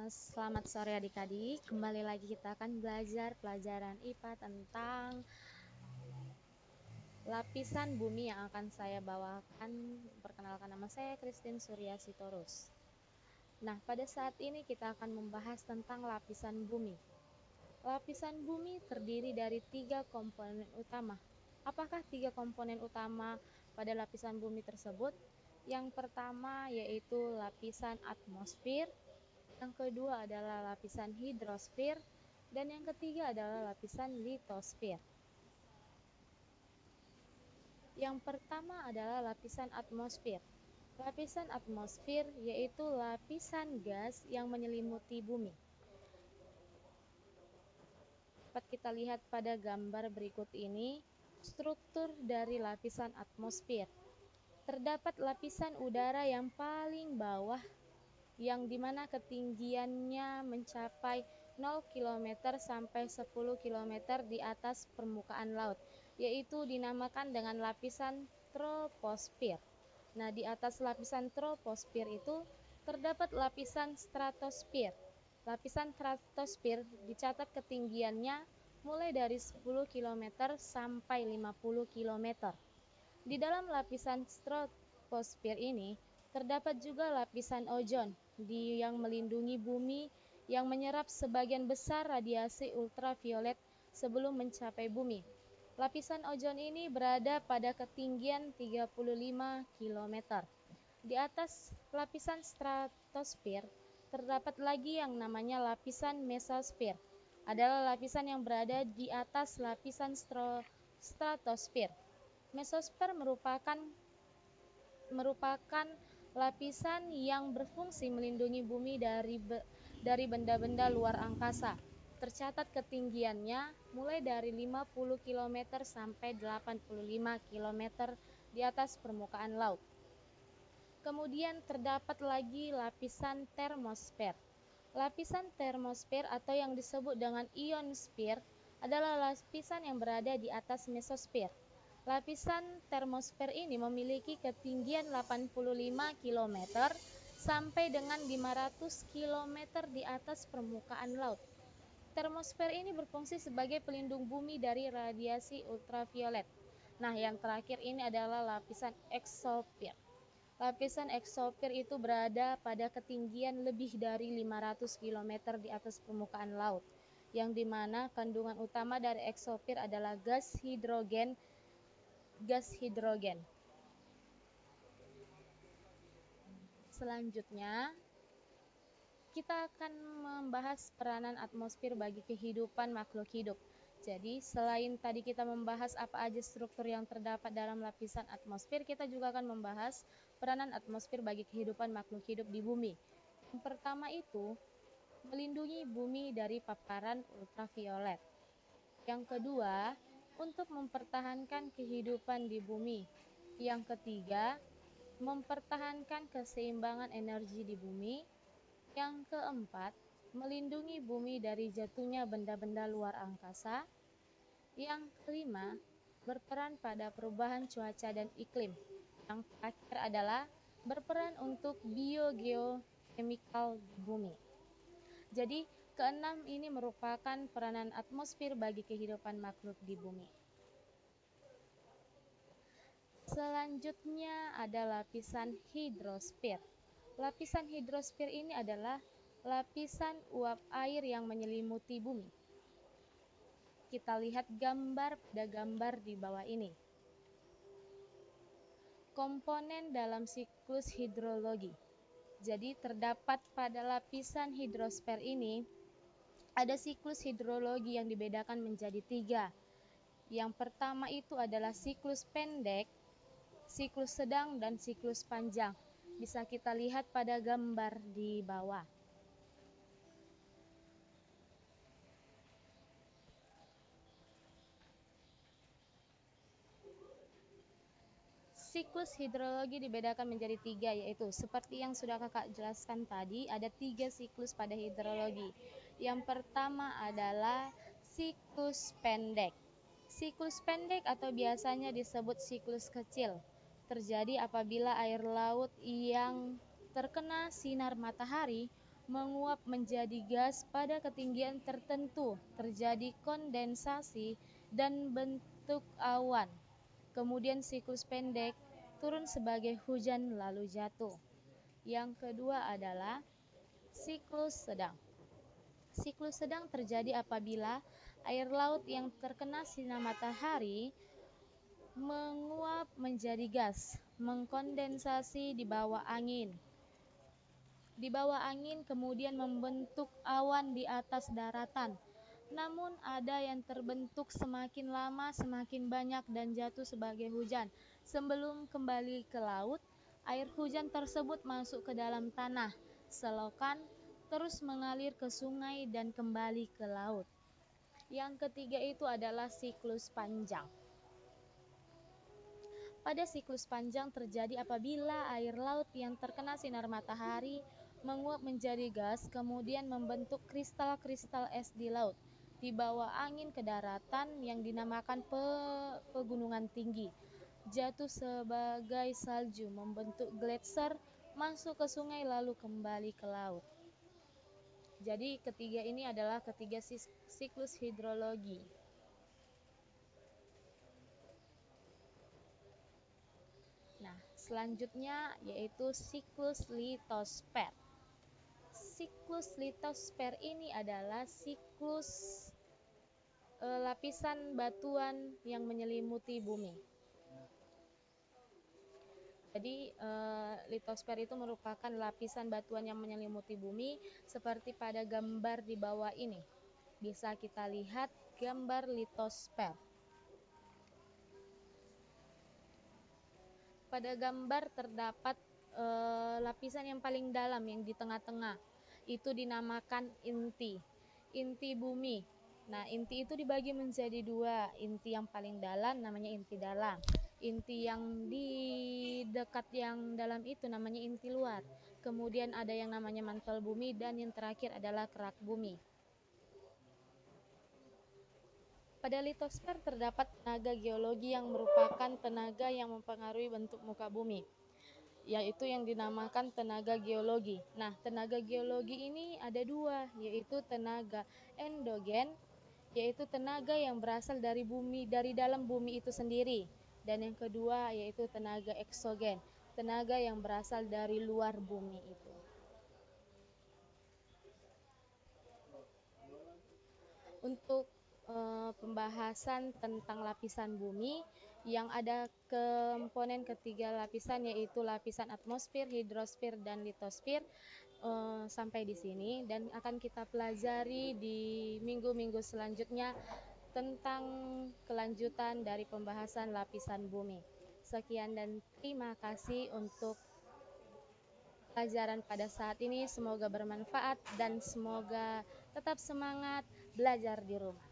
Selamat sore adik-adik, kembali lagi kita akan belajar pelajaran IPA tentang lapisan bumi yang akan saya bawakan. Perkenalkan, nama saya Christine Surya Sitorus. Nah, pada saat ini kita akan membahas tentang lapisan bumi. Lapisan bumi terdiri dari 3 komponen utama. Apakah 3 komponen utama pada lapisan bumi tersebut? Yang pertama yaitu lapisan atmosfer, yang kedua adalah lapisan hidrosfer, dan yang ketiga adalah lapisan litosfer. Yang pertama adalah lapisan atmosfer. Lapisan atmosfer yaitu lapisan gas yang menyelimuti bumi. Dapat kita lihat pada gambar berikut ini struktur dari lapisan atmosfer. Terdapat lapisan udara yang paling bawah yang dimana ketinggiannya mencapai 0 km sampai 10 km di atas permukaan laut, yaitu dinamakan dengan lapisan troposfer. Nah, di atas lapisan troposfer itu terdapat lapisan stratosfer. Lapisan stratosfer dicatat ketinggiannya mulai dari 10 km sampai 50 km. Di dalam lapisan stratosfer ini terdapat juga lapisan ozon yang melindungi bumi yang menyerap sebagian besar radiasi ultraviolet sebelum mencapai bumi. Lapisan ozon ini berada pada ketinggian 35 km. Di atas lapisan stratosfer terdapat lagi yang namanya lapisan mesosfer. Adalah lapisan yang berada di atas lapisan stratosfer. Mesosfer merupakan lapisan yang berfungsi melindungi bumi dari benda-benda luar angkasa. Tercatat ketinggiannya mulai dari 50 km sampai 85 km di atas permukaan laut. Kemudian terdapat lagi lapisan termosfer. Lapisan termosfer atau yang disebut dengan ionosfer adalah lapisan yang berada di atas mesosfer. Lapisan termosfer ini memiliki ketinggian 85 km sampai dengan 500 km di atas permukaan laut. Termosfer ini berfungsi sebagai pelindung bumi dari radiasi ultraviolet. Nah, yang terakhir ini adalah lapisan eksosfer. Lapisan eksosfer itu berada pada ketinggian lebih dari 500 km di atas permukaan laut, yang dimana kandungan utama dari eksosfer adalah gas hidrogen. Selanjutnya, kita akan membahas peranan atmosfer bagi kehidupan makhluk hidup. Jadi, selain tadi kita membahas apa aja struktur yang terdapat dalam lapisan atmosfer, kita juga akan membahas peranan atmosfer bagi kehidupan makhluk hidup di bumi. Yang pertama itu, melindungi bumi dari paparan ultraviolet. Yang kedua, untuk mempertahankan kehidupan di bumi. Yang ketiga, mempertahankan keseimbangan energi di bumi. Yang keempat, melindungi bumi dari jatuhnya benda-benda luar angkasa. Yang kelima, berperan pada perubahan cuaca dan iklim. Yang terakhir adalah berperan untuk biogeochemical bumi. Jadi, keenam ini merupakan peranan atmosfer bagi kehidupan makhluk di bumi. Selanjutnya ada lapisan hidrosfer. Lapisan hidrosfer ini adalah lapisan uap air yang menyelimuti bumi. Kita lihat pada gambar di bawah ini. Komponen dalam siklus hidrologi. Jadi terdapat pada lapisan hidrosfer ini ada siklus hidrologi yang dibedakan menjadi 3. Yang pertama itu adalah siklus pendek, siklus sedang, dan siklus panjang. Bisa kita lihat pada gambar di bawah. Siklus hidrologi dibedakan menjadi 3, yaitu seperti yang sudah kakak jelaskan tadi, ada 3 siklus pada hidrologi. Yang pertama adalah siklus pendek. Siklus pendek atau biasanya disebut siklus kecil terjadi apabila air laut yang terkena sinar matahari menguap menjadi gas pada ketinggian tertentu, terjadi kondensasi dan bentuk awan. Kemudian siklus pendek, turun sebagai hujan lalu jatuh. Yang kedua adalah siklus sedang. Siklus sedang terjadi apabila air laut yang terkena sinar matahari menguap menjadi gas, mengkondensasi di bawah angin. Di bawah angin kemudian membentuk awan di atas daratan. Namun ada yang terbentuk semakin lama semakin banyak dan jatuh sebagai hujan. Sebelum kembali ke laut, air hujan tersebut masuk ke dalam tanah, selokan, terus mengalir ke sungai dan kembali ke laut. Yang ketiga itu adalah siklus panjang. Pada siklus panjang terjadi apabila air laut yang terkena sinar matahari menguap menjadi gas, kemudian membentuk kristal-kristal es di laut, dibawa angin ke daratan yang dinamakan pegunungan tinggi, jatuh sebagai salju, membentuk gletser, masuk ke sungai lalu kembali ke laut. Jadi ketiga ini adalah ketiga siklus hidrologi. Nah, selanjutnya yaitu siklus litosfer. Siklus litosfer ini adalah siklus lapisan batuan yang menyelimuti bumi. Jadi litosfer itu merupakan lapisan batuan yang menyelimuti bumi seperti pada gambar di bawah ini. Bisa kita lihat gambar litosfer. Pada gambar terdapat lapisan yang paling dalam yang di tengah-tengah. Itu dinamakan inti bumi. Nah, inti itu dibagi menjadi dua. Inti yang paling dalam namanya inti dalam. Inti yang di dekat yang dalam itu namanya inti luar. Kemudian ada yang namanya mantel bumi dan yang terakhir adalah kerak bumi. Pada litosfer terdapat tenaga geologi yang merupakan tenaga yang mempengaruhi bentuk muka bumi, yaitu yang dinamakan tenaga geologi. Nah, tenaga geologi ini ada dua, yaitu tenaga endogen, yaitu tenaga yang berasal dari bumi, dari dalam bumi itu sendiri. Dan yang kedua yaitu tenaga eksogen, tenaga yang berasal dari luar bumi itu. Untuk pembahasan tentang lapisan bumi yang ada komponen ketiga lapisan yaitu lapisan atmosfer, hidrosfer, dan litosfer sampai di sini, dan akan kita pelajari di minggu-minggu selanjutnya tentang kelanjutan dari pembahasan lapisan bumi. Sekian dan terima kasih untuk pelajaran pada saat ini. Semoga bermanfaat dan semoga tetap semangat belajar di rumah.